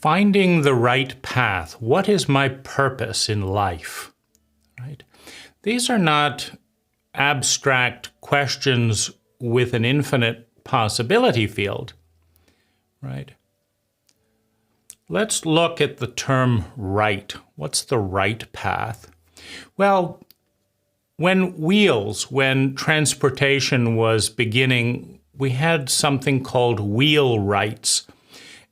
finding the right path. What is my purpose in life? Right? These are not abstract questions with an infinite possibility field, right? Let's look at the term right. What's the right path? Well, when transportation was beginning, we had something called wheelwrights.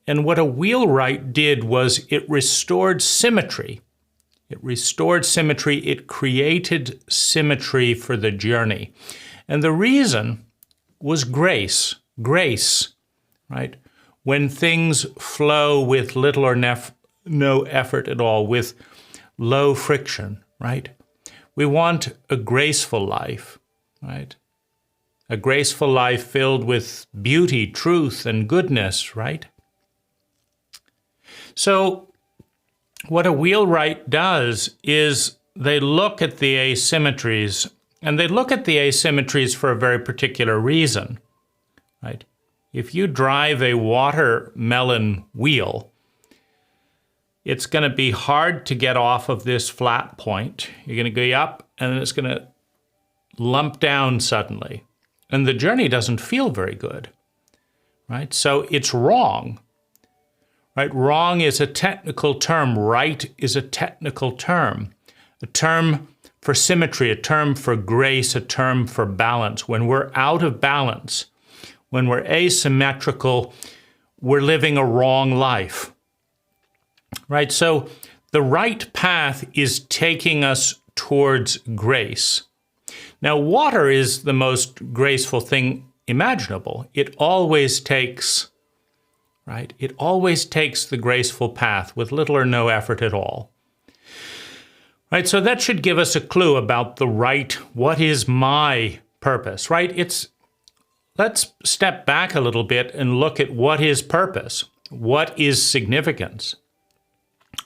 And what a wheelwright did was it restored symmetry. It restored symmetry. It created symmetry for the journey. And the reason was grace. Grace, right? When things flow with little or no effort at all, with low friction, right? We want a graceful life, right? A graceful life filled with beauty, truth, and goodness, right? So what a wheelwright does is they look at the asymmetries, and they look at the asymmetries for a very particular reason, right? If you drive a watermelon wheel, it's going to be hard to get off of this flat point. You're going to go up, and then it's going to lump down suddenly. And the journey doesn't feel very good, right? So it's wrong, right? Wrong is a technical term. Right is a technical term. A term for symmetry, a term for grace, a term for balance. When we're out of balance, when we're asymmetrical, we're living a wrong life, right? So the right path is taking us towards grace. Now, water is the most graceful thing imaginable. It always takes, right? It always takes the graceful path with little or no effort at all. Right, so that should give us a clue about the right, what is my purpose, right? Let's step back a little bit and look at what is purpose, what is significance,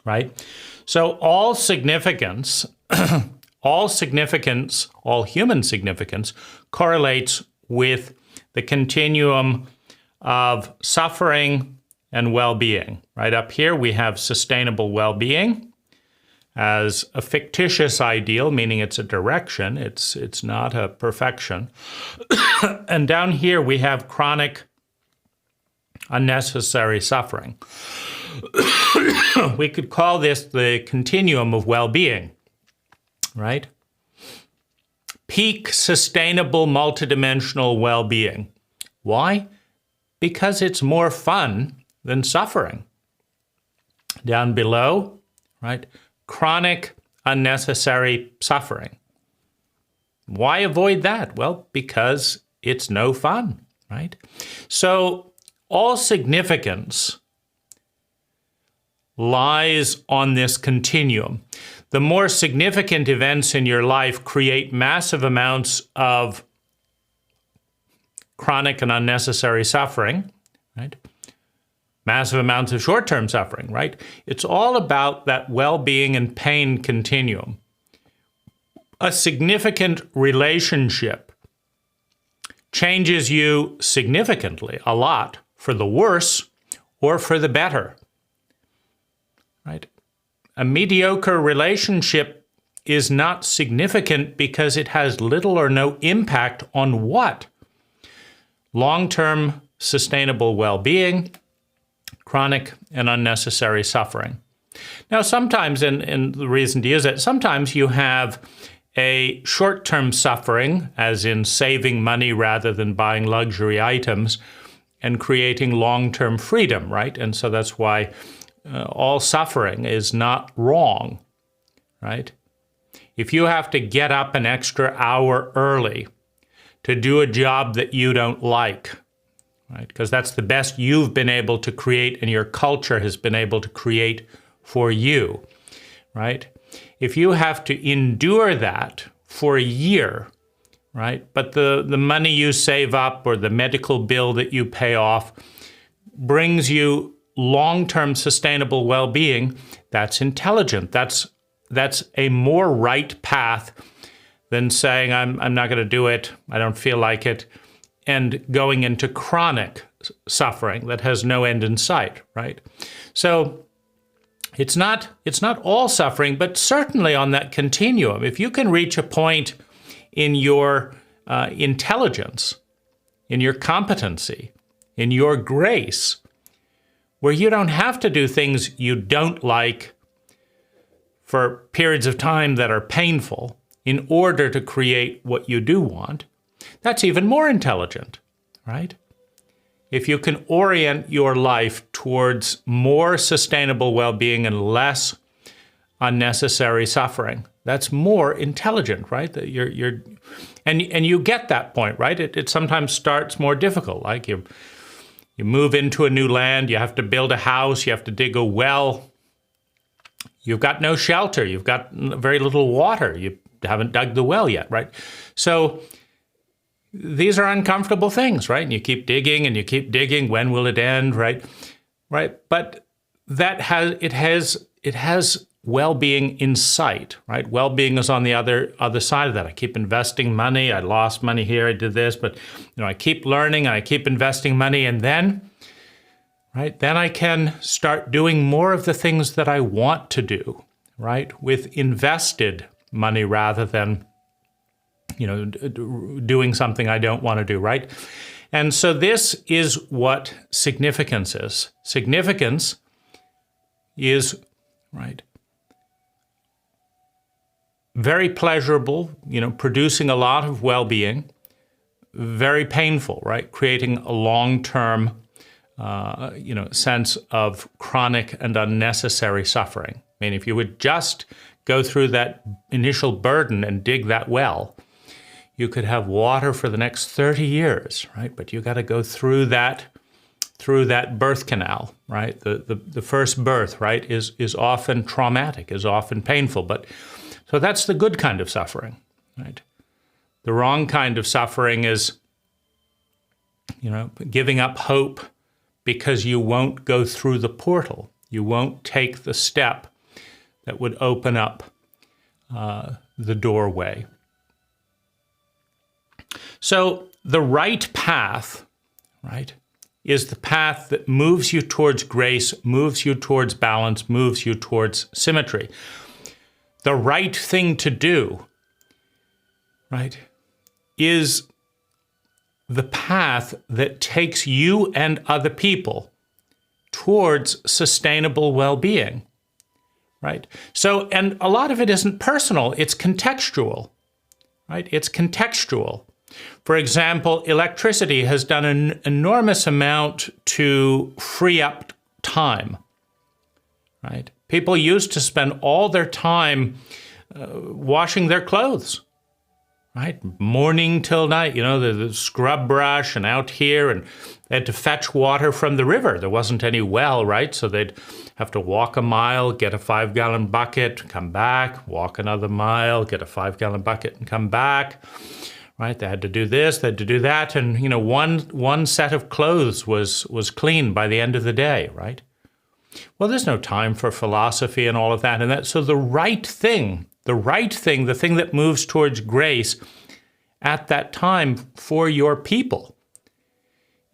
right? So all significance, all human significance correlates with the continuum of suffering and well-being, right? Up here we have sustainable well-being as a fictitious ideal, meaning it's a direction, it's not a perfection. And down here we have chronic, unnecessary suffering. We could call this the continuum of well-being, right? Peak sustainable multidimensional well-being. Why? Because it's more fun than suffering. Down below, right? Chronic, unnecessary suffering. Why avoid that? Well, because it's no fun, right? So all significance lies on this continuum. The more significant events in your life create massive amounts of chronic and unnecessary suffering, right? Massive amounts of short-term suffering, right? It's all about that well-being and pain continuum. A significant relationship changes you significantly, a lot, for the worse or for the better, right? A mediocre relationship is not significant because it has little or no impact on what? Long-term sustainable well-being, chronic and unnecessary suffering. Now, sometimes, and the reason to use it, sometimes you have a short-term suffering, as in saving money rather than buying luxury items, and creating long-term freedom, right? And so that's why all suffering is not wrong, right? If you have to get up an extra hour early to do a job that you don't like, right? Because that's the best you've been able to create and your culture has been able to create for you, right? If you have to endure that for a year, right? But the money you save up or the medical bill that you pay off brings you long-term sustainable well-being, that's intelligent. That's a more right path than saying, I'm not going to do it, I don't feel like it. and going into chronic suffering that has no end in sight, right? So it's not all suffering, but certainly on that continuum. If you can reach a point in your intelligence, in your competency, in your grace, where you don't have to do things you don't like for periods of time that are painful in order to create what you do want, that's even more intelligent, right? If you can orient your life towards more sustainable well-being and less unnecessary suffering, that's more intelligent, right? That and you get that point, right? It sometimes starts more difficult. Like you move into a new land, you have to build a house, you have to dig a well. You've got no shelter, you've got very little water, you haven't dug the well yet, right? So these are uncomfortable things, right? And you keep digging and you keep digging. When will it end, right? Right. But it has well-being in sight, right? Well-being is on the other side of that. I keep investing money. I lost money here. I did this, but I keep learning and I keep investing money, and then, right? Then I can start doing more of the things that I want to do, right? With invested money rather than doing something I don't want to do, right? And so this is what significance is. Significance is, right, very pleasurable, producing a lot of well-being, very painful, right? Creating a long-term, sense of chronic and unnecessary suffering. I mean, if you would just go through that initial burden and dig that well, you could have water for the next 30 years, right? But you got to go through that birth canal, right? The first birth, right, is often traumatic, is often painful. But so that's the good kind of suffering, right? The wrong kind of suffering is, giving up hope because you won't go through the portal. You won't take the step that would open up the doorway. So the right path, right, is the path that moves you towards grace, moves you towards balance, moves you towards symmetry. The right thing to do, right, is the path that takes you and other people towards sustainable well-being, right? So, and a lot of it isn't personal, it's contextual, right? It's contextual. For example, electricity has done an enormous amount to free up time, right? People used to spend all their time washing their clothes, right? Morning till night, the scrub brush and out here, and they had to fetch water from the river. There wasn't any well, right? So they'd have to walk a mile, get a 5-gallon bucket, come back, walk another mile, get a 5-gallon bucket and come back. Right, they had to do this, they had to do that, and one set of clothes was clean by the end of the day, right? Well, there's no time for philosophy and all of that, and that. So the thing that moves towards grace at that time for your people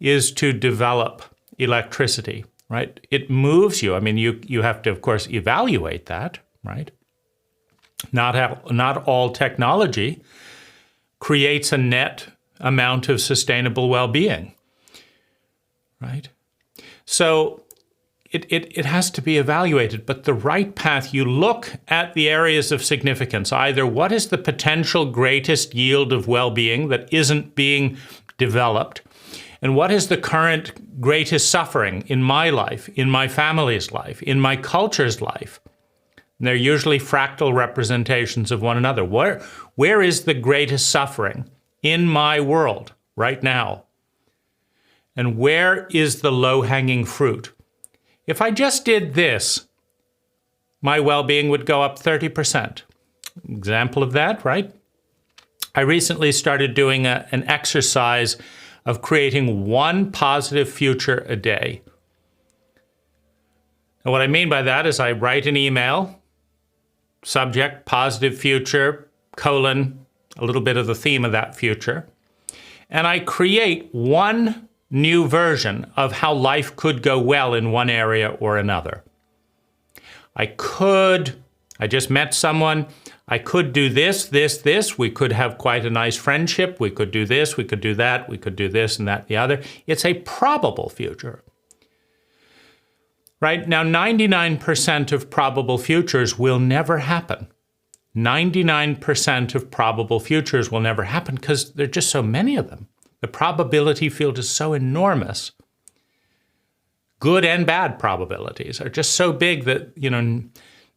is to develop electricity, right? It moves you. I mean, you have to, of course, evaluate that, right? Not all technology creates a net amount of sustainable well-being, right? So it has to be evaluated, but the right path, you look at the areas of significance, either what is the potential greatest yield of well-being that isn't being developed, and what is the current greatest suffering in my life, in my family's life, in my culture's life. And they're usually fractal representations of one another. Where is the greatest suffering in my world right now? And where is the low-hanging fruit? If I just did this, my well-being would go up 30%. Example of that, right? I recently started doing an exercise of creating one positive future a day. And what I mean by that is I write an email, subject, positive future, colon, a little bit of the theme of that future. and I create one new version of how life could go well in one area or another. I just met someone, I could do this, this, this. We could have quite a nice friendship. We could do this, we could do that, we could do this and that, the other. It's a probable future. Right? Now, 99% of probable futures will never happen. 99% of probable futures will never happen because there are just so many of them. The probability field is so enormous. Good and bad probabilities are just so big that,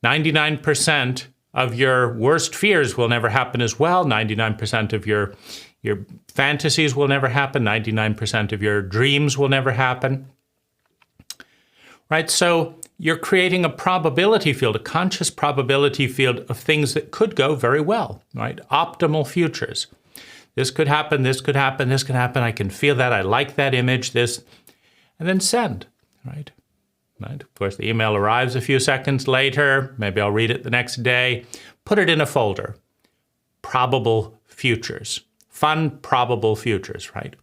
99% of your worst fears will never happen as well. 99% of your fantasies will never happen. 99% of your dreams will never happen. Right? So you're creating a probability field, a conscious probability field of things that could go very well, right? Optimal futures. This could happen, this could happen, this could happen. I can feel that. I like that image, this, and then send, right? Right? Of course, the email arrives a few seconds later. Maybe I'll read it the next day. Put it in a folder. Probable futures. Fun, probable futures, right?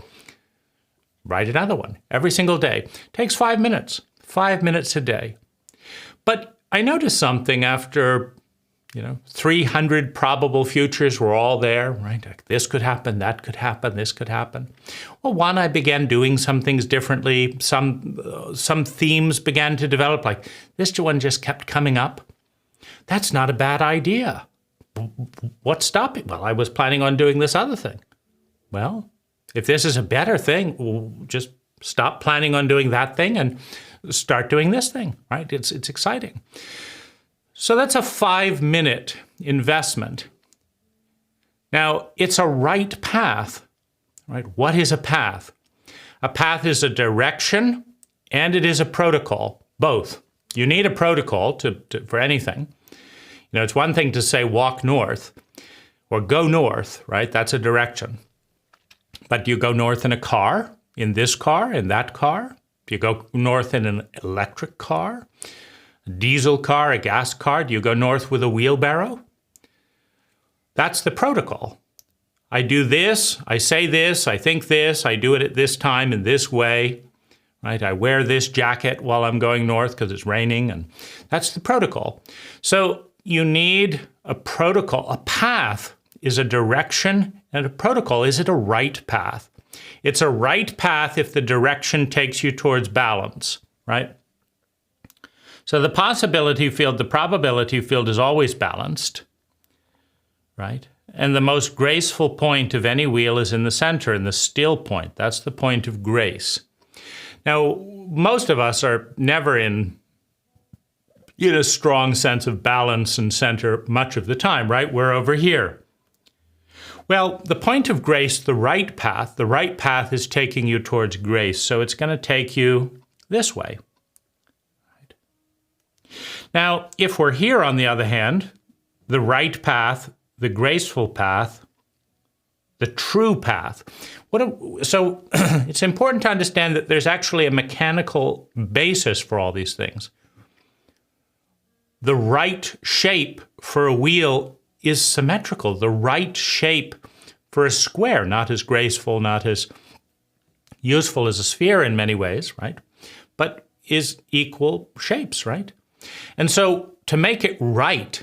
Write another one every single day. Takes 5 minutes. 5 minutes a day. But I noticed something after, 300 probable futures were all there, right? Like this could happen, that could happen, this could happen. Well, one, I began doing some things differently. Some themes began to develop, like this one just kept coming up. That's not a bad idea. What's stopping? Well, I was planning on doing this other thing. Well, if this is a better thing, we'll just stop planning on doing that thing and start doing this thing, right? It's exciting. So that's a 5-minute investment. Now, it's a right path, right? What is a path? A path is a direction and it is a protocol, both. You need a protocol for anything. It's one thing to say walk north or go north, right? That's a direction. But do you go north in a car, in this car, in that car? Do you go north in an electric car, a diesel car, a gas car? Do you go north with a wheelbarrow? That's the protocol. I do this, I say this, I think this, I do it at this time in this way, right? I wear this jacket while I'm going north because it's raining, and that's the protocol. So you need a protocol. A path is a direction, and a protocol, is it a right path? It's a right path if the direction takes you towards balance, right? So the possibility field, the probability field is always balanced, right? And the most graceful point of any wheel is in the center, in the still point. That's the point of grace. Now, most of us are never in a strong sense of balance and center much of the time, right? We're over here. Well, the point of grace, the right path is taking you towards grace. So it's going to take you this way. Right. Now, if we're here, on the other hand, the right path, the graceful path, the true path. So it's important to understand that there's actually a mechanical basis for all these things. The right shape for a wheel is symmetrical. The right shape for a square, not as graceful, not as useful as a sphere in many ways, right? But is equal shapes, right? And so to make it right,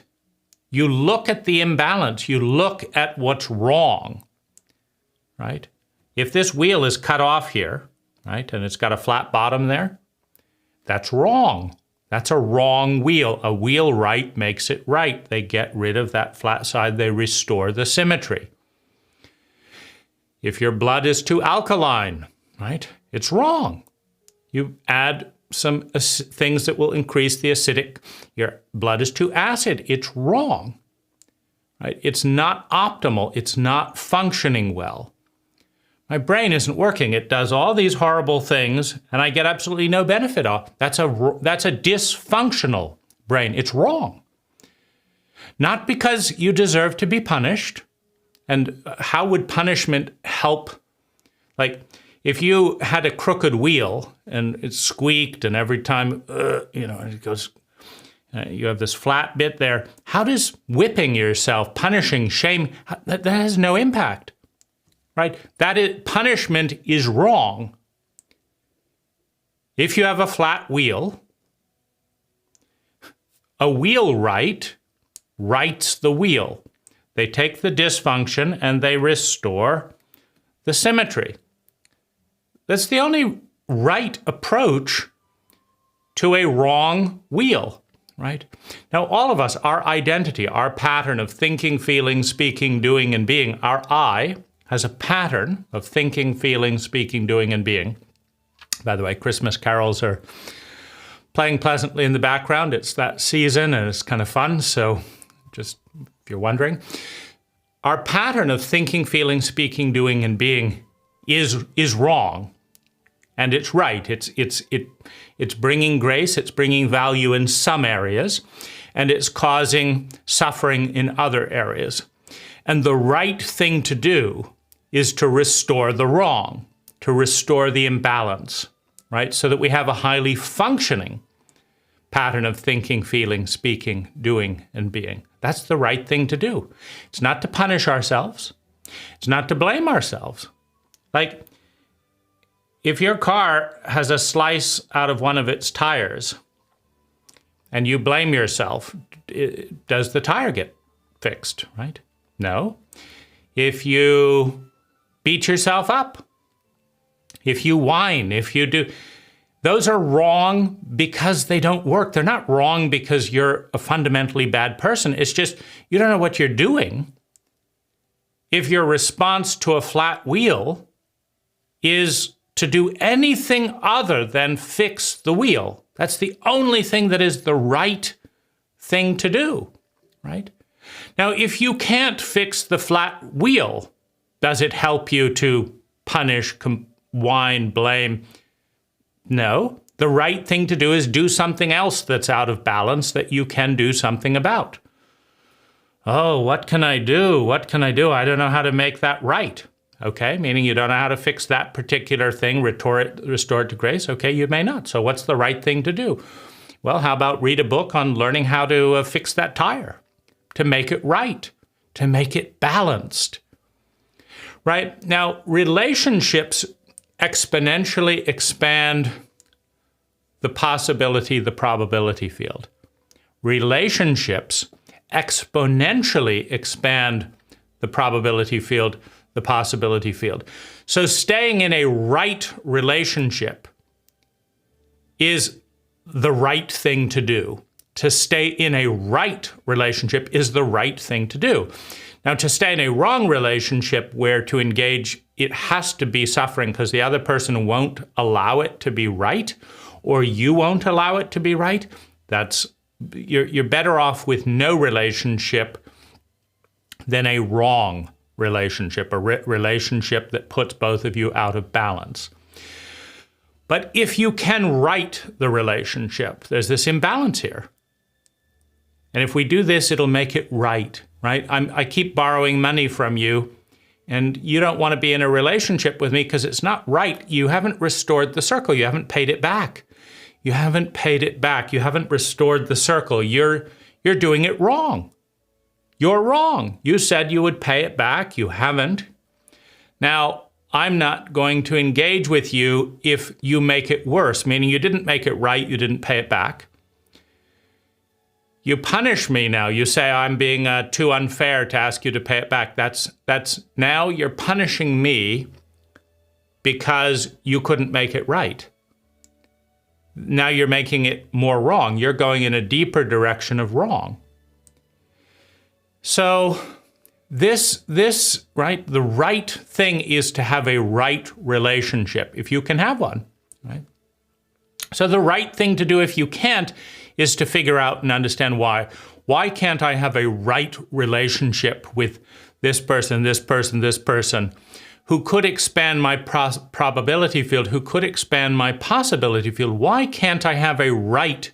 you look at the imbalance, you look at what's wrong, right? If this wheel is cut off here, right, and it's got a flat bottom there, that's wrong. That's a wrong wheel. A wheel right makes it right. They get rid of that flat side. They restore the symmetry. If your blood is too alkaline, right, it's wrong. You add some things that will increase the acidic. Your blood is too acid. It's wrong, right? It's not optimal. It's not functioning well. My brain isn't working. It does all these horrible things, and I get absolutely no benefit off. That's a dysfunctional brain. It's wrong. Not because you deserve to be punished. And how would punishment help? Like, if you had a crooked wheel and it squeaked, and every time, it goes, you have this flat bit there. How does whipping yourself, punishing, shame, that has no impact. right? Punishment is wrong. If you have a flat wheel, a wheelwright rights the wheel. They take the dysfunction and they restore the symmetry. That's the only right approach to a wrong wheel, right? Now, all of us, our identity, our pattern of thinking, feeling, speaking, doing, and being, our I has a pattern of thinking, feeling, speaking, doing, and being. By the way, Christmas carols are playing pleasantly in the background. It's that season and it's kind of fun. So just if you're wondering, our pattern of thinking, feeling, speaking, doing, and being is wrong. And it's right. It's bringing grace, it's bringing value in some areas, and it's causing suffering in other areas. And the right thing to do is to restore the wrong, to restore the imbalance, right? So that we have a highly functioning pattern of thinking, feeling, speaking, doing, and being. That's the right thing to do. It's not to punish ourselves. It's not to blame ourselves. Like, if your car has a slice out of one of its tires and you blame yourself, does the tire get fixed, right? No. If you beat yourself up, if you whine, if you do, those are wrong because they don't work. They're not wrong because you're a fundamentally bad person. It's just you don't know what you're doing. If your response to a flat wheel is to do anything other than fix the wheel, that's the only thing that is the right thing to do, right? Now, if you can't fix the flat wheel, does it help you to punish, whine, blame? No. The right thing to do is do something else that's out of balance that you can do something about. Oh, what can I do? What can I do? I don't know how to make that right. Okay, meaning you don't know how to fix that particular thing, restore it to grace. Okay, you may not. So what's the right thing to do? Well, how about read a book on learning how to fix that tire, to make it right, to make it balanced, right? Now, relationships exponentially expand the possibility, the probability field. Relationships exponentially expand the probability field, the possibility field. So staying in a right relationship is the right thing to do. To stay in a right relationship is the right thing to do. Now, to stay in a wrong relationship where to engage, it has to be suffering because the other person won't allow it to be right, or you won't allow it to be right, you're better off with no relationship than a wrong relationship, a relationship that puts both of you out of balance. But if you can right the relationship, there's this imbalance here. And if we do this, it'll make it right, right? I keep borrowing money from you, and you don't want to be in a relationship with me because it's not right. You haven't restored the circle. You haven't paid it back. You haven't paid it back. You haven't restored the circle. You're doing it wrong. You're wrong. You said you would pay it back. You haven't. Now, I'm not going to engage with you if you make it worse, meaning you didn't make it right, you didn't pay it back. You punish me now. You say I'm being too unfair to ask you to pay it back. That's now you're punishing me because you couldn't make it right. Now you're making it more wrong. You're going in a deeper direction of wrong. So this, right, the right thing is to have a right relationship, if you can have one, right? So the right thing to do if you can't is to figure out and understand why. Why can't I have a right relationship with this person, this person, this person, who could expand my probability field, who could expand my possibility field? Why can't I have a right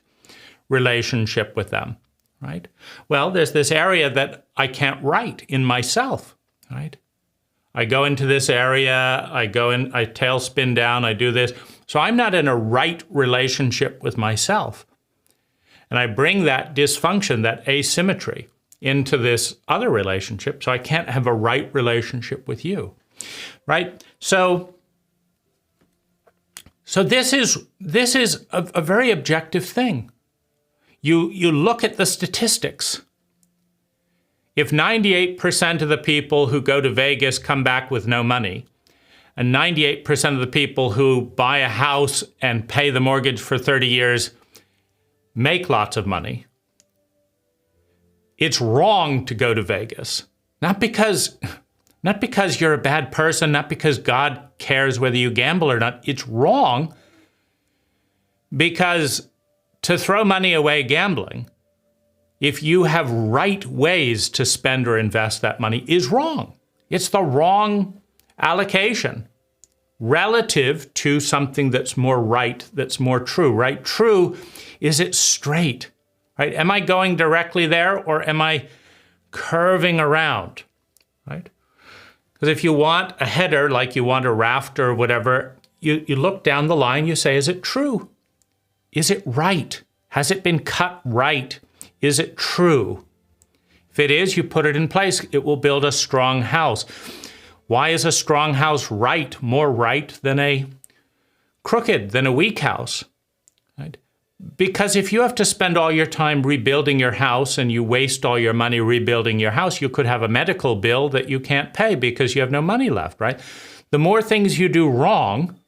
relationship with them, right? Well, there's this area that I can't right in myself, right? I go into this area, I tailspin down, I do this. So I'm not in a right relationship with myself. And I bring that dysfunction, that asymmetry, into this other relationship, so I can't have a right relationship with you. right? So this is a very objective thing. You look at the statistics. If 98% of the people who go to Vegas come back with no money, and 98% of the people who buy a house and pay the mortgage for 30 years make lots of money, it's wrong to go to Vegas. Not because you're a bad person, not because God cares whether you gamble or not. It's wrong because to throw money away gambling, if you have right ways to spend or invest that money, is wrong. It's the wrong allocation relative to something that's more right, that's more true, right? True is it's straight, right? Am I going directly there or am I curving around, right? Because if you want a header, like you want a raft or whatever, you look down the line, you say, is it true? Is it right? Has it been cut right? Is it true? If it is, you put it in place. It will build a strong house. Why is a strong house right, more right than a crooked, than a weak house? Right? Because if you have to spend all your time rebuilding your house and you waste all your money rebuilding your house, you could have a medical bill that you can't pay because you have no money left, right? The more things you do wrong,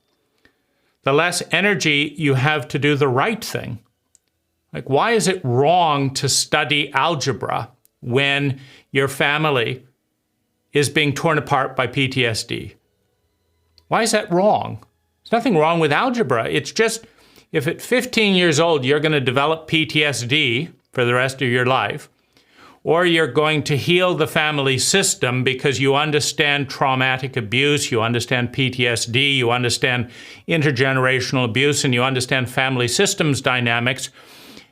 the less energy you have to do the right thing. Like, why is it wrong to study algebra when your family is being torn apart by PTSD? Why is that wrong? There's nothing wrong with algebra. It's just, if at 15 years old you're going to develop PTSD for the rest of your life, or you're going to heal the family system because you understand traumatic abuse, you understand PTSD, you understand intergenerational abuse, and you understand family systems dynamics,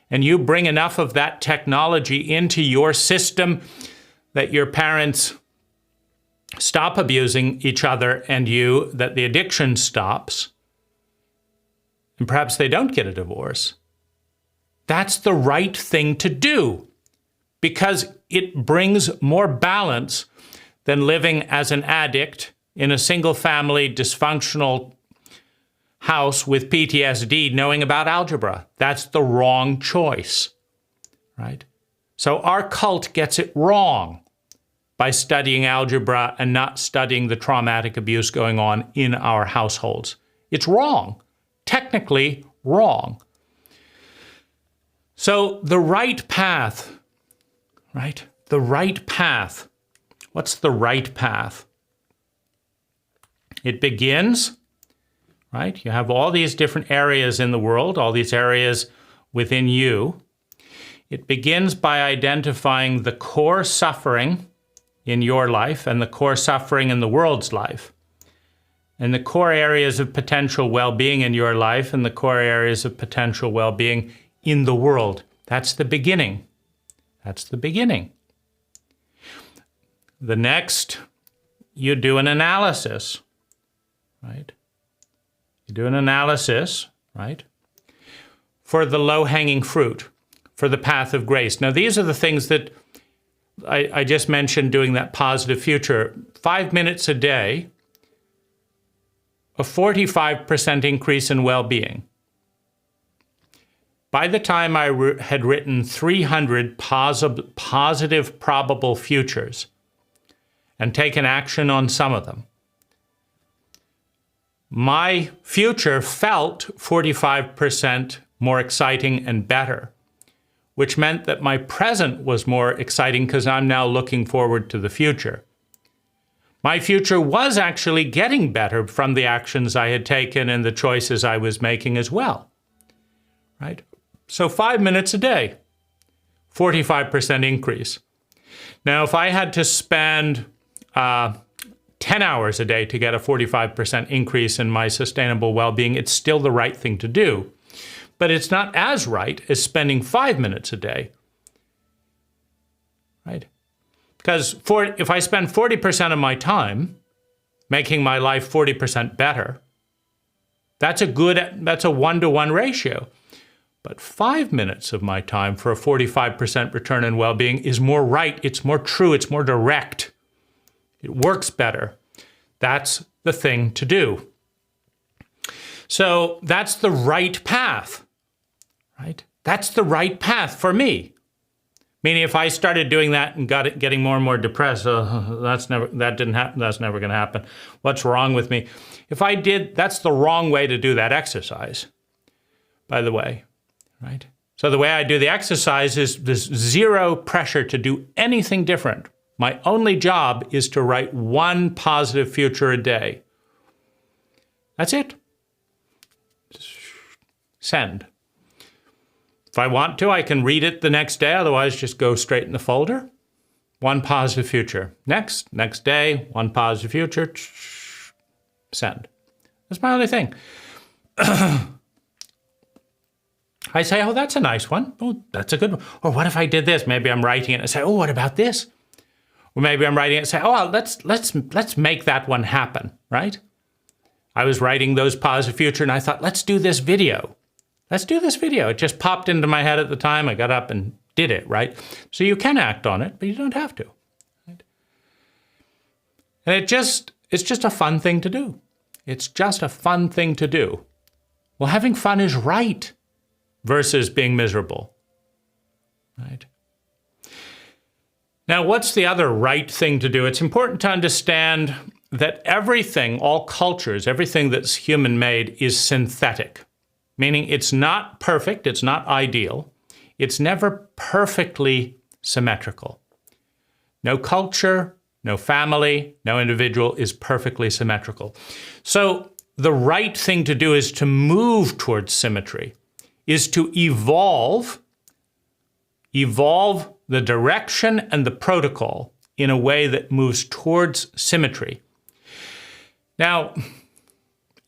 and you bring enough of that technology into your system that your parents stop abusing each other and you, that the addiction stops, and perhaps they don't get a divorce. That's the right thing to do because it brings more balance than living as an addict in a single-family dysfunctional house with PTSD knowing about algebra. That's the wrong choice, right? So our cult gets it wrong by studying algebra and not studying the traumatic abuse going on in our households. It's wrong, technically wrong. So the right path, right? The right path. What's the right path? It begins, right? You have all these different areas in the world, all these areas within you. It begins by identifying the core suffering in your life and the core suffering in the world's life, and the core areas of potential well-being in your life and the core areas of potential well-being in the world. That's the beginning. That's the beginning. The next, you do an analysis, right? You do an analysis, right, for the low-hanging fruit, for the path of grace. Now, these are the things that I just mentioned, doing that positive future. 5 minutes a day, a 45% increase in well-being. By the time I had written 300 positive probable futures and taken action on some of them, my future felt 45% more exciting and better, which meant that my present was more exciting because I'm now looking forward to the future. My future was actually getting better from the actions I had taken and the choices I was making as well, right? So 5 minutes a day, 45% increase. Now, if I had to spend 10 hours a day to get a 45% increase in my sustainable well-being, it's still the right thing to do. But it's not as right as spending 5 minutes a day, right? Because if I spend 40% of my time making my life 40% better, that's a 1-to-1 ratio. But 5 minutes of my time for a 45% return in well-being is more right, it's more true, it's more direct. It works better That's the thing to do. So that's the right path, right? That's the right path for me. Meaning, if I started doing that and getting more and more depressed, that's never going to happen. What's wrong with me? If I did, that's the wrong way to do that exercise, by the way, right? So the way I do the exercise is there's zero pressure to do anything different. My only job is to write one positive future a day. That's it. Send. If I want to, I can read it the next day. Otherwise, just go straight in the folder. One positive future. Next day, one positive future. Send. That's my only thing. I say, oh, that's a nice one. Oh, that's a good one. Or what if I did this? Maybe I'm writing it and say, oh, what about this? Or maybe I'm writing it and say, oh, let's make that one happen, right? I was writing those positive future and I thought, let's do this video. Let's do this video. It just popped into my head at the time. I got up and did it, right? So you can act on it, but you don't have to. Right? And it's just a fun thing to do. It's just a fun thing to do. Well, having fun is right versus being miserable, right? Now, what's the other right thing to do? It's important to understand that everything, all cultures, everything that's human-made is synthetic. Meaning it's not perfect, it's not ideal, it's never perfectly symmetrical. No culture, no family, no individual is perfectly symmetrical. So the right thing to do is to move towards symmetry, is to evolve the direction and the protocol in a way that moves towards symmetry. Now,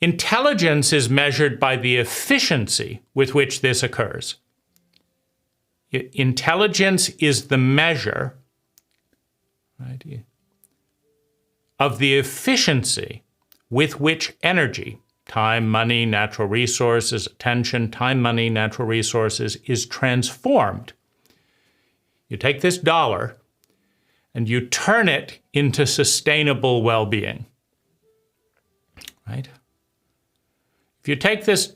intelligence is measured by the efficiency with which this occurs. Intelligence is the measure, right, of the efficiency with which energy, time, money, natural resources, attention, time, money, natural resources, is transformed. You take this dollar and you turn it into sustainable well-being, right? If you take this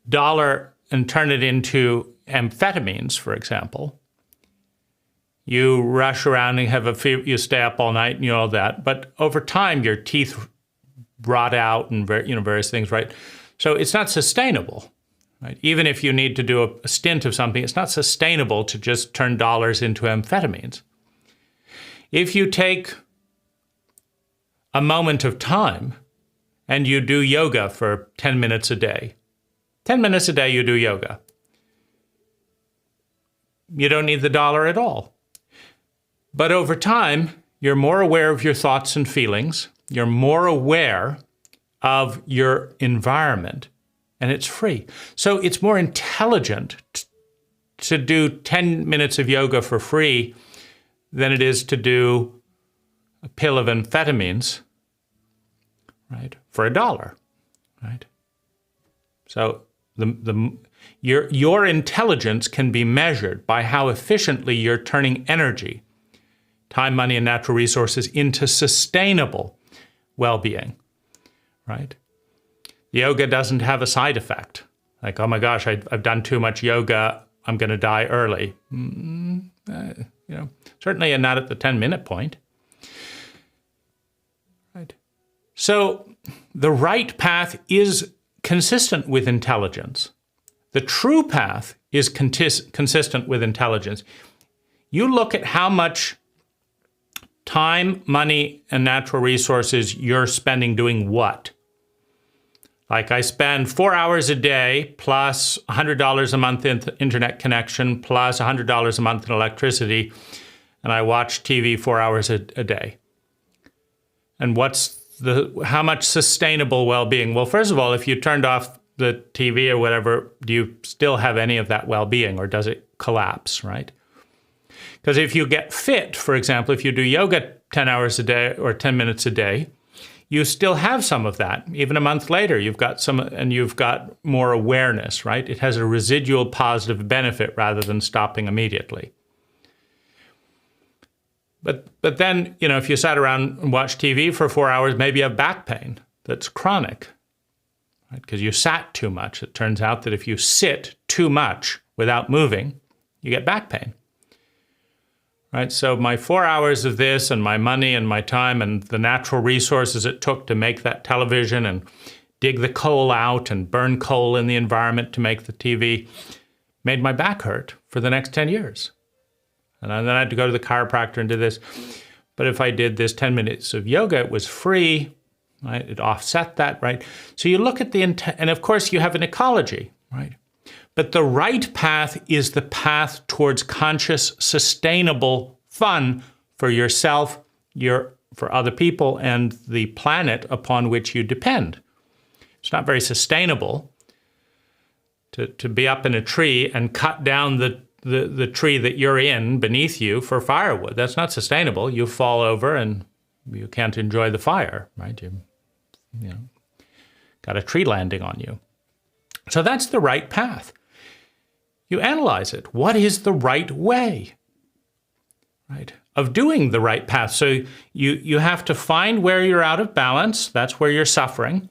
dollar and turn it into amphetamines, for example, you rush around and have a fever, you stay up all night and all that, but over time your teeth rot out and various things, right? So it's not sustainable, right? Even if you need to do a stint of something, it's not sustainable to just turn dollars into amphetamines. If you take a moment of time and you do yoga for 10 minutes a day. 10 minutes a day you do yoga. You don't need the dollar at all. But over time, you're more aware of your thoughts and feelings. You're more aware of your environment, and it's free. So it's more intelligent to do 10 minutes of yoga for free than it is to do a pill of amphetamines, right, for $1, right? So your intelligence can be measured by how efficiently you're turning energy, time, money, and natural resources into sustainable well-being, right? Yoga doesn't have a side effect. Like, oh my gosh, I've done too much yoga, I'm going to die early. Certainly not at the 10-minute point. Right. So the right path is consistent with intelligence. The true path is consistent with intelligence. You look at how much time, money, and natural resources you're spending doing what. Like, I spend 4 hours a day plus $100 a month in internet connection plus $100 a month in electricity, and I watch TV 4 hours a day. And how much sustainable well-being? Well, first of all, if you turned off the TV or whatever, do you still have any of that well-being, or does it collapse, right? Because if you get fit, for example, if you do yoga 10 hours a day or 10 minutes a day, you still have some of that. Even a month later, you've got some, and you've got more awareness, right? It has a residual positive benefit rather than stopping immediately. But then, if you sat around and watched TV for 4 hours, maybe you have back pain that's chronic, right? Because you sat too much. It turns out that if you sit too much without moving, you get back pain, right? So my 4 hours of this and my money and my time and the natural resources it took to make that television and dig the coal out and burn coal in the environment to make the TV made my back hurt for the next 10 years. And then I had to go to the chiropractor and do this. But if I did this 10 minutes of yoga, it was free, right? It offset that, right? So you look at and of course you have an ecology, right? But the right path is the path towards conscious, sustainable fun for yourself, for other people, and the planet upon which you depend. It's not very sustainable to be up in a tree and cut down the tree that you're in beneath you for firewood. That's not sustainable. You fall over and you can't enjoy the fire, right? You got a tree landing on you. So that's the right path. You analyze it. What is the right way, right, of doing the right path? So you have to find where you're out of balance. That's where you're suffering.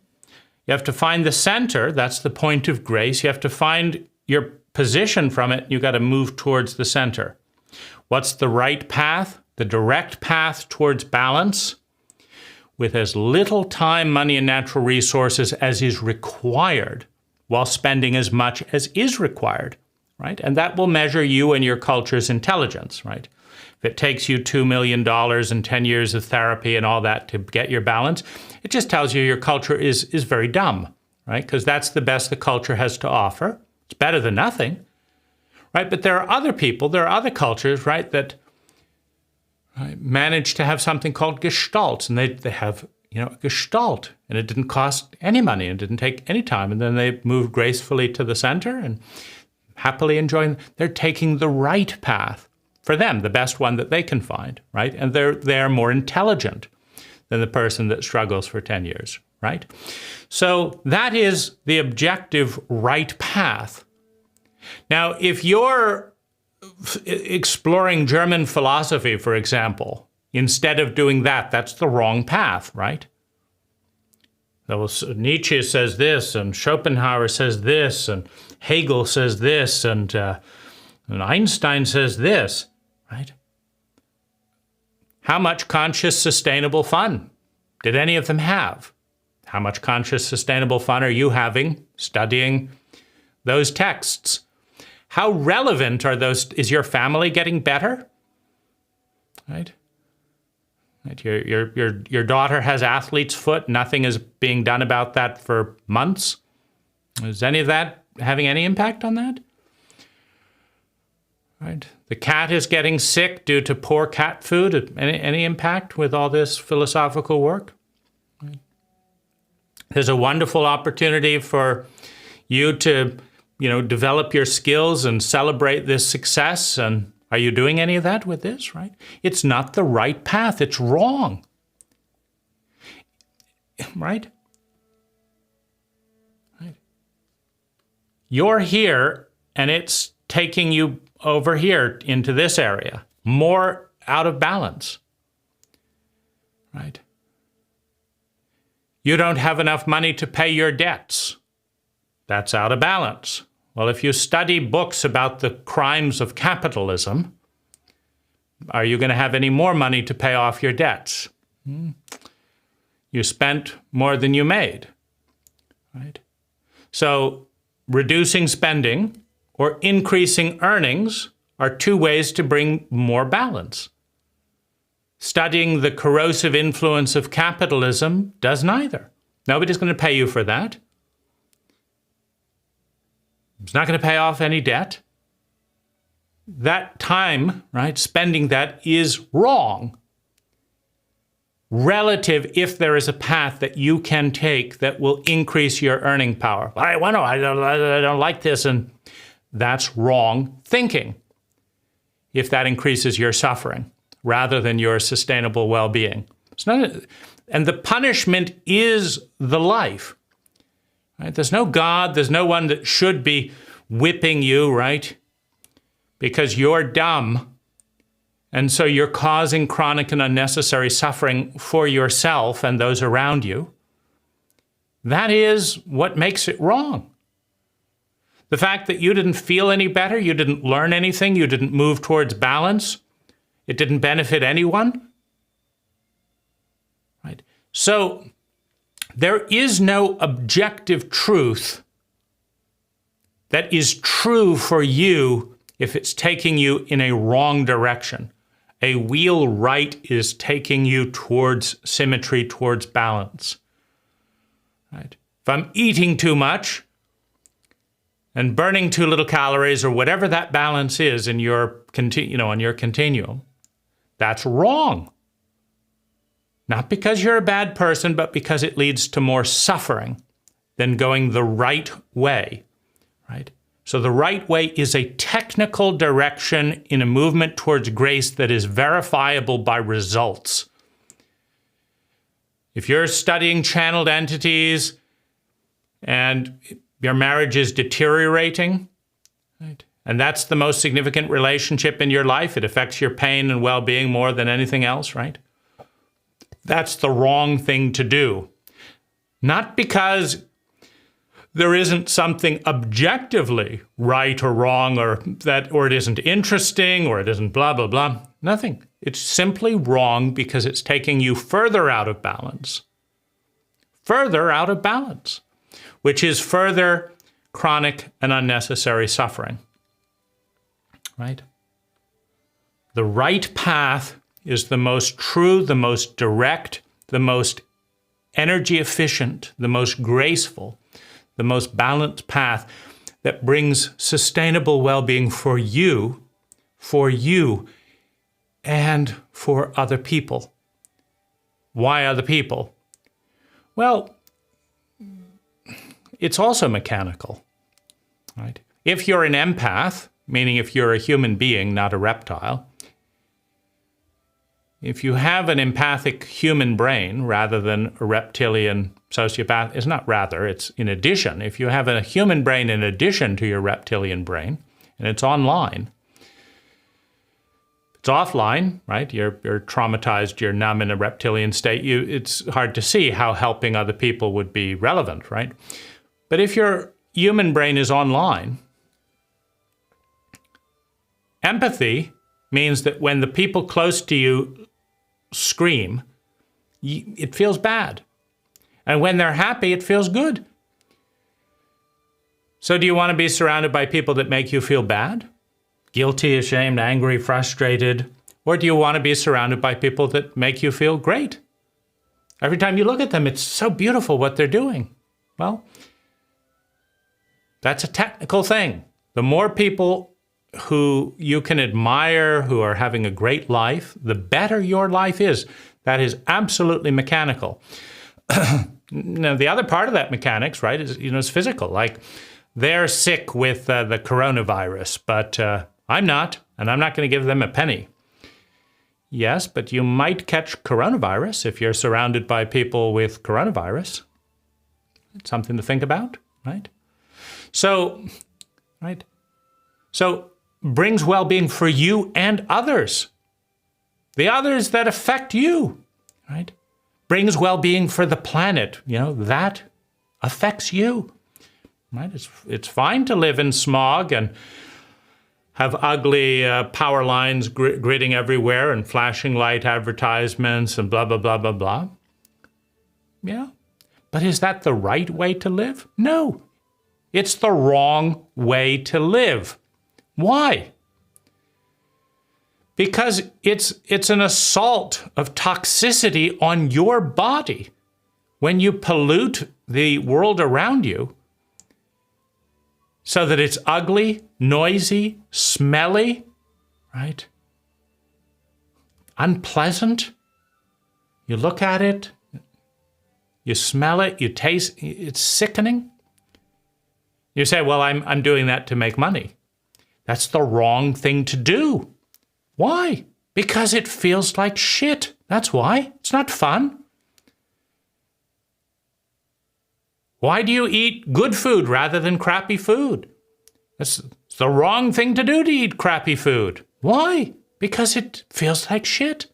You have to find the center. That's the point of grace. You have to find your position from it. You got to move towards the center. What's the right path? The direct path towards balance with as little time, money, and natural resources as is required, while spending as much as is required, right? And that will measure you and your culture's intelligence, right? If it takes you $2 million and 10 years of therapy and all that to get your balance, it just tells you your culture is very dumb, right? Because that's the best the culture has to offer. It's better than nothing, right? But there are other cultures, right, that manage to have something called gestalts, and they have, a gestalt, and it didn't cost any money, and it didn't take any time, and then they move gracefully to the center and happily enjoying. They're taking the right path for them, the best one that they can find, right? And they're more intelligent than the person that struggles for 10 years, right? So that is the objective right path. Now, if you're exploring German philosophy, for example, instead of doing that, that's the wrong path, right? Nietzsche says this, and Schopenhauer says this, and Hegel says this, and Einstein says this, right? How much conscious, sustainable fun did any of them have? How much conscious, sustainable fun are you having studying those texts? How relevant are those? Is your family getting better? Right? Your daughter has athlete's foot. Nothing is being done about that for months. Is any of that having any impact on that? Right? The cat is getting sick due to poor cat food. Any impact with all this philosophical work? Right? There's a wonderful opportunity for you to, develop your skills and celebrate this success. And are you doing any of that with this, right? It's not the right path. It's wrong. Right? You're here, and it's taking you over here into this area, more out of balance, right? You don't have enough money to pay your debts. That's out of balance. Well, if you study books about the crimes of capitalism, are you going to have any more money to pay off your debts? You spent more than you made, right? So reducing spending or increasing earnings are two ways to bring more balance. Studying the corrosive influence of capitalism does neither. Nobody's going to pay you for that. It's not going to pay off any debt. That time, right, spending that is wrong. Relative, if there is a path that you can take that will increase your earning power. I don't like this, and that's wrong thinking. If that increases your suffering rather than your sustainable well-being. And the punishment is the life. Right? There's no God, there's no one that should be whipping you, right? Because you're dumb And so you're causing chronic and unnecessary suffering for yourself and those around you. That is what makes it wrong. The fact that you didn't feel any better, you didn't learn anything, you didn't move towards balance, it didn't benefit anyone. Right? So there is no objective truth that is true for you if it's taking you in a wrong direction. A wheel right is taking you towards symmetry, towards balance. Right? If I'm eating too much and burning too little calories, or whatever that balance is in your on your continuum, that's wrong. Not because you're a bad person, but because it leads to more suffering than going the right way. Right? So the right way is a technical direction in a movement towards grace that is verifiable by results. If you're studying channeled entities and your marriage is deteriorating, right, and that's the most significant relationship in your life, it affects your pain and well-being more than anything else, right? That's the wrong thing to do. Not because there isn't something objectively right or wrong, or it isn't interesting, or it isn't blah, blah, blah. Nothing. It's simply wrong because it's taking you further out of balance. Further out of balance, which is further chronic and unnecessary suffering. Right? The right path is the most true, the most direct, the most energy efficient, the most graceful, the most balanced path that brings sustainable well-being for you, and for other people. Why other people? Well, it's also mechanical, right? If you're an empath, meaning if you're a human being, not a reptile, if you have an empathic human brain rather than a reptilian sociopath, it's not rather, it's in addition. If you have a human brain in addition to your reptilian brain, and it's online, it's offline, right? You're traumatized, you're numb in a reptilian state. It's hard to see how helping other people would be relevant, right? But if your human brain is online, empathy means that when the people close to you scream, it feels bad. And when they're happy, it feels good. So do you want to be surrounded by people that make you feel bad? Guilty, ashamed, angry, frustrated? Or do you want to be surrounded by people that make you feel great? Every time you look at them, it's so beautiful what they're doing. Well, that's a technical thing. The more people who you can admire, who are having a great life, the better your life is. That is absolutely mechanical. Now, the other part of that mechanics, right, is physical. Like, they're sick with the coronavirus, but I'm not, and I'm not going to give them a penny. Yes, but you might catch coronavirus if you're surrounded by people with coronavirus. It's something to think about, right? So, right? So, brings well-being for you and others. The others that affect you, right? Brings well-being for the planet. That affects you, right? It's fine to live in smog and have ugly power lines gridding everywhere and flashing light advertisements and blah, blah, blah, blah, blah. Yeah. But is that the right way to live? No. It's the wrong way to live. Why? Because it's an assault of toxicity on your body. When you pollute the world around you so that it's ugly, noisy, smelly, right? Unpleasant. You look at it, you smell it, you taste, it's sickening. You say, well, I'm doing that to make money. That's the wrong thing to do. Why? Because it feels like shit. That's why. It's not fun. Why do you eat good food rather than crappy food? It's the wrong thing to do to eat crappy food. Why? Because it feels like shit.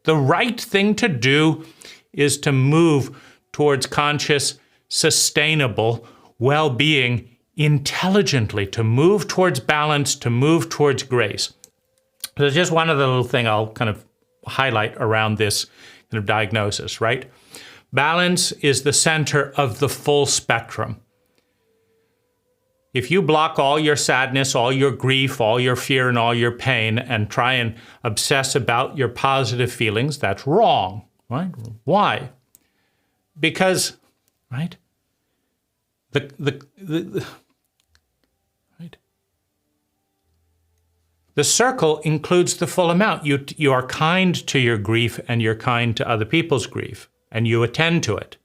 The right thing to do is to move towards conscious, sustainable well-being intelligently, to move towards balance, to move towards grace. There's just one other little thing I'll kind of highlight around this kind of diagnosis, right? Balance is the center of the full spectrum. If you block all your sadness, all your grief, all your fear, and all your pain, and try and obsess about your positive feelings, that's wrong, right? Why? Because, right? Right? The circle includes the full amount. You are kind to your grief, and you're kind to other people's grief, and you attend to it.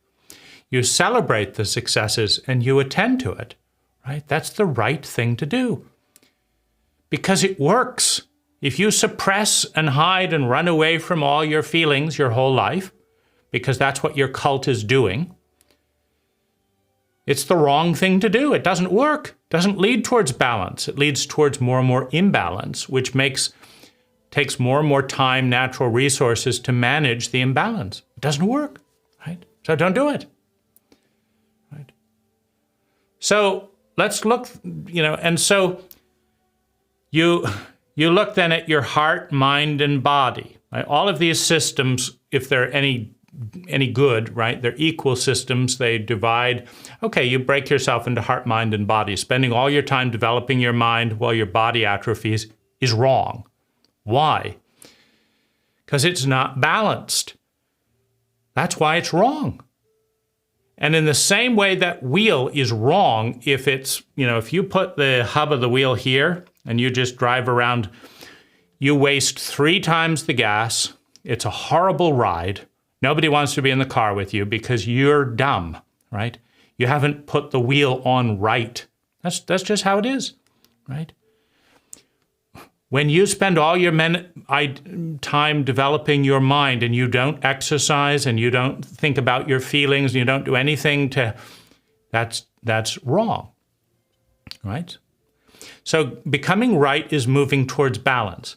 You celebrate the successes, and you attend to it. Right? That's the right thing to do. Because it works. If you suppress and hide and run away from all your feelings your whole life, because that's what your cult is doing, it's the wrong thing to do. It doesn't work. It doesn't lead towards balance. It leads towards more and more imbalance, which takes more and more time, natural resources to manage the imbalance. It doesn't work. Right? So don't do it. Right? So let's look, and so you look then at your heart, mind, and body. Right? All of these systems, if they're any good, right, they're equal systems. They divide. Okay, you break yourself into heart, mind, and body. Spending all your time developing your mind while your body atrophies is wrong. Why? Because it's not balanced. That's why it's wrong. And in the same way that wheel is wrong, if you put the hub of the wheel here and you just drive around, you waste 3 times the gas. It's a horrible ride. Nobody wants to be in the car with you because you're dumb, right? You haven't put the wheel on right. That's just how it is, right? When you spend all your time developing your mind and you don't exercise and you don't think about your feelings and you don't do anything that's wrong, right? So becoming right is moving towards balance.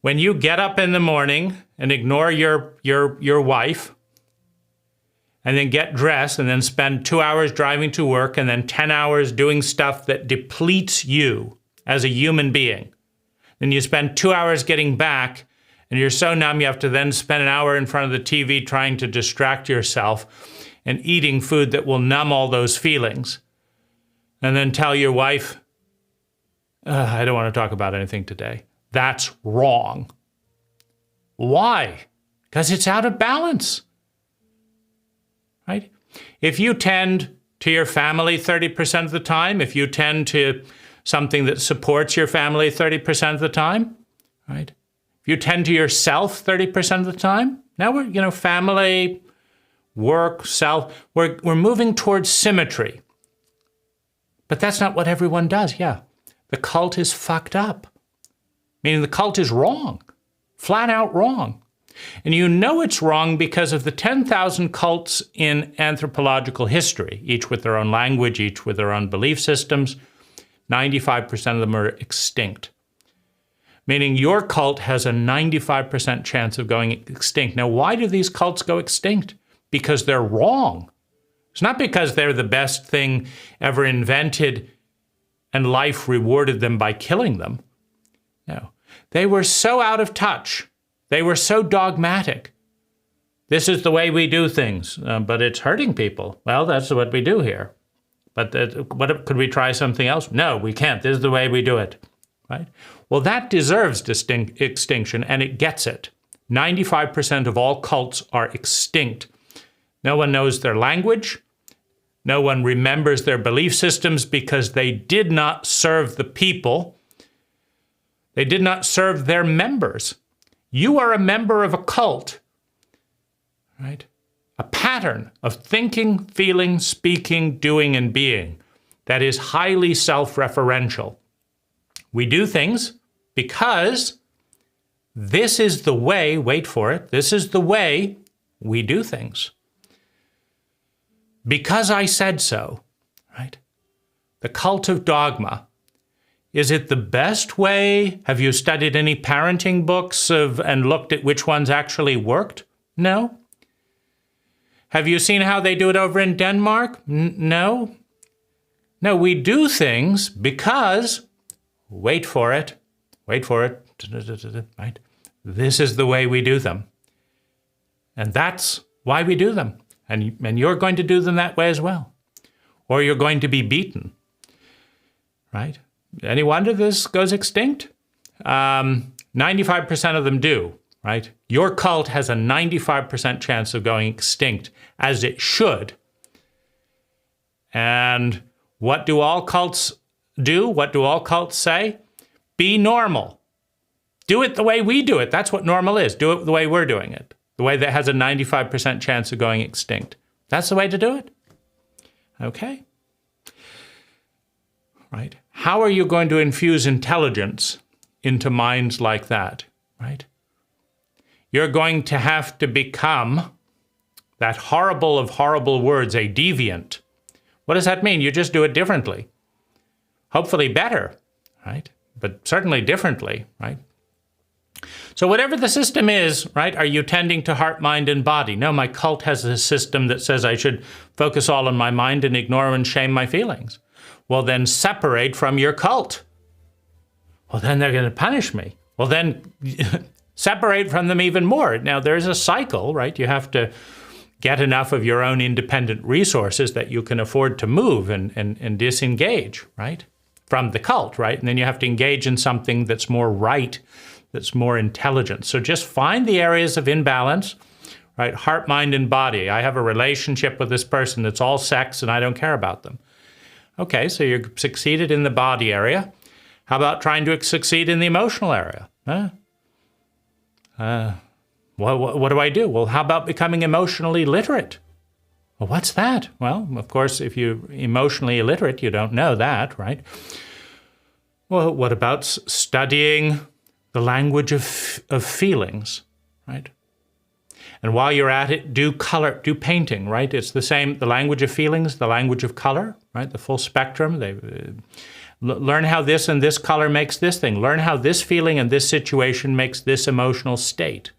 When you get up in the morning and ignore your wife and then get dressed and then spend 2 hours driving to work and then 10 hours doing stuff that depletes you as a human being, then you spend 2 hours getting back, and you're so numb you have to then spend an hour in front of the TV trying to distract yourself and eating food that will numb all those feelings. And then tell your wife, I don't want to talk about anything today. That's wrong. Why? Because it's out of balance. Right? If you tend to your family 30% of the time, if you tend to something that supports your family 30% of the time, right? If you tend to yourself 30% of the time, now we're, family, work, self, we're moving towards symmetry. But that's not what everyone does, yeah. The cult is fucked up. Meaning the cult is wrong, flat out wrong. And you know it's wrong because of the 10,000 cults in anthropological history, each with their own language, each with their own belief systems. 95% of them are extinct, meaning your cult has a 95% chance of going extinct. Now, why do these cults go extinct? Because they're wrong. It's not because they're the best thing ever invented and life rewarded them by killing them. No, they were so out of touch. They were so dogmatic. This is the way we do things, but it's hurting people. Well, that's what we do here. But could we try something else? No, we can't. This is the way we do it, right? Well, that deserves extinction, and it gets it. 95% of all cults are extinct. No one knows their language. No one remembers their belief systems because they did not serve the people. They did not serve their members. You are a member of a cult, right? A pattern of thinking, feeling, speaking, doing, and being that is highly self-referential. We do things because this is the way, wait for it, this is the way we do things. Because I said so, right? The cult of dogma Is it the best way? Have you studied any parenting books and looked at which ones actually worked? No. Have you seen how they do it over in Denmark? No. No, we do things because, wait for it, right? This is the way we do them. And that's why we do them. And you're going to do them that way as well. Or you're going to be beaten, right? Any wonder this goes extinct? 95% of them do, right? Your cult has a 95% chance of going extinct, as it should. And what do all cults do? What do all cults say? Be normal. Do it the way we do it. That's what normal is. Do it the way we're doing it. The way that has a 95% chance of going extinct. That's the way to do it. Okay? Right? How are you going to infuse intelligence into minds like that? Right? You're going to have to become that horrible of horrible words, a deviant. What does that mean? You just do it differently. Hopefully better, right? But certainly differently, right? So whatever the system is, right, are you tending to heart, mind, and body? No, my cult has a system that says I should focus all on my mind and ignore and shame my feelings. Well, then separate from your cult. Well, then they're going to punish me. Well, then separate from them even more. Now, there's a cycle, right? You have to get enough of your own independent resources that you can afford to move and disengage, right, from the cult, right? And then you have to engage in something that's more right, that's more intelligent. So just find the areas of imbalance, right? Heart, mind, and body. I have a relationship with this person that's all sex and I don't care about them. Okay, so you're succeeded in the body area. How about trying to succeed in the emotional area? What do I do? Well, how about becoming emotionally literate? Well, what's that? Well, of course, if you're emotionally illiterate, you don't know that, right? Well, what about studying the language of feelings, right? And while you're at it, do painting, right? It's the same, the language of feelings, the language of color, right? The full spectrum. Learn how this and this color makes this thing. Learn how this feeling and this situation makes this emotional state.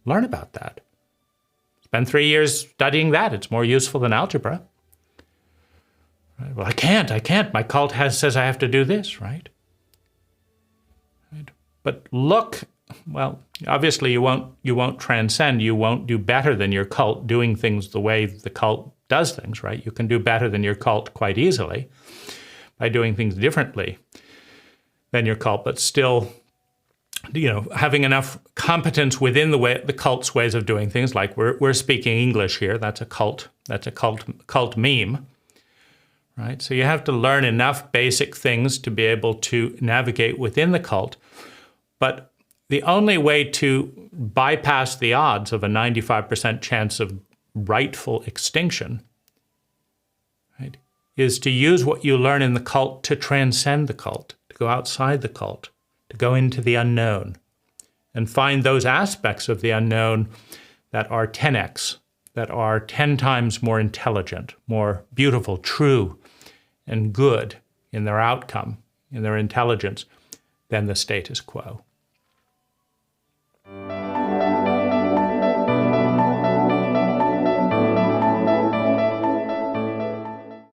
Learn about that. Spend 3 years studying that. It's more useful than algebra. Right? Well, I can't. My cult says I have to do this, right? But look, well, obviously you won't transcend. You won't do better than your cult doing things the way the cult does things, right? You can do better than your cult quite easily by doing things differently than your cult, but still, having enough competence within the cult's ways of doing things. Like we're speaking English here. That's a cult meme, right? So you have to learn enough basic things to be able to navigate within the cult. But the only way to bypass the odds of a 95% chance of rightful extinction, right, is to use what you learn in the cult to transcend the cult, to go outside the cult, to go into the unknown and find those aspects of the unknown that are 10x, that are 10 times more intelligent, more beautiful, true, and good in their outcome, in their intelligence, than the status quo.